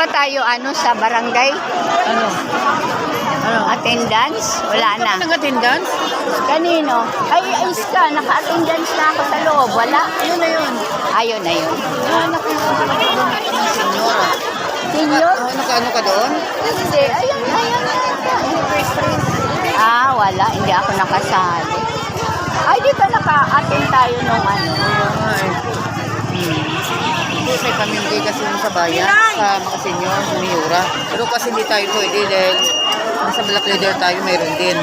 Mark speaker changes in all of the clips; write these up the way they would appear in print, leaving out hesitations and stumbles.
Speaker 1: ba tayo sa barangay?
Speaker 2: Ano? Ano?
Speaker 1: Attendance? Wala na.
Speaker 2: Nag-attendance?
Speaker 1: Kanino? Ay, ayos ka. Naka-attendance na ako sa loob. Wala.
Speaker 2: Yun na yun.
Speaker 1: Ayun na yun.
Speaker 2: Senyora.
Speaker 1: Senior?
Speaker 2: Naka-ano ka doon?
Speaker 1: Hindi. Ayun. Wala. Hindi ako nakasali. Ay, di ba naka-attend tayo nung ano?
Speaker 2: Hindi, may pamilya kasi yun sa bayan, sa mga senior, sa Miura. Pero kasi hindi tayo pwede dahil sa Black Leader tayo mayroon din.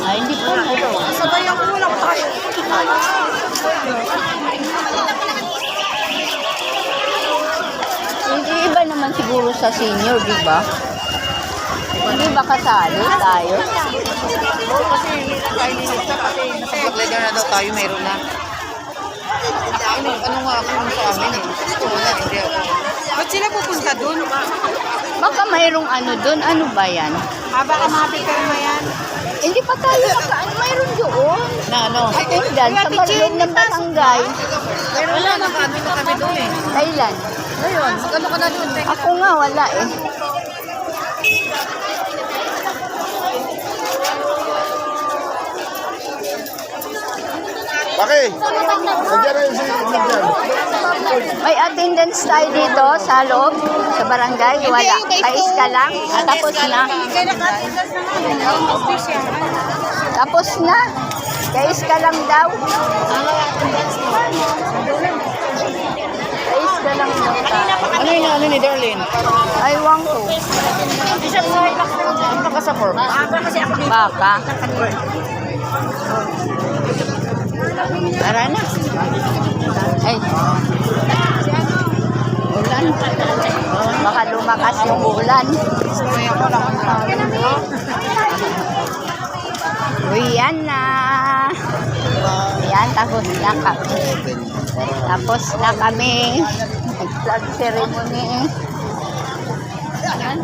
Speaker 1: Ay, hindi po.
Speaker 2: Sabay ang kulang tayo.
Speaker 1: Hindi iba naman siguro sa senior, di ba? Hindi ba kasali tayo?
Speaker 2: Oo, kasi hindi na tayo nilista kasi nasa Black Leader na daw tayo mayroon na. Ano nga ako yung sa amin eh. Gusto wala, hindi ako. Ba't sila pupunta dun?
Speaker 1: Baka mayroong doon. Ano ba yan?
Speaker 2: Baka mga pirma yan.
Speaker 1: Hindi pa tayo mayroon doon.
Speaker 2: Na ano?
Speaker 1: Attendance sa barlog ng barangay.
Speaker 2: Mayroon na, nakaano na kami dun eh.
Speaker 1: Kailan?
Speaker 2: Ngayon, magkano ka na dun?
Speaker 1: Ako nga, wala eh.
Speaker 3: Bakit? Nandiyan na yung si Nandiyan.
Speaker 1: May attendance tayo dito sa loob, sa barangay. Wala. Kais ka lang. Tapos na. Tapos na. Kais ka lang daw. Kais ka lang daw.
Speaker 2: Ano yung ano ni Darlene?
Speaker 1: Ay, wang ko.
Speaker 2: Baka sa form.
Speaker 1: Baka. Tara na. Ay. Ulan. Baka lumakas yung ulan. Uy, yan na. Yan, tapos na kami. Tapos na kami. Nag-flag ceremony. Yan.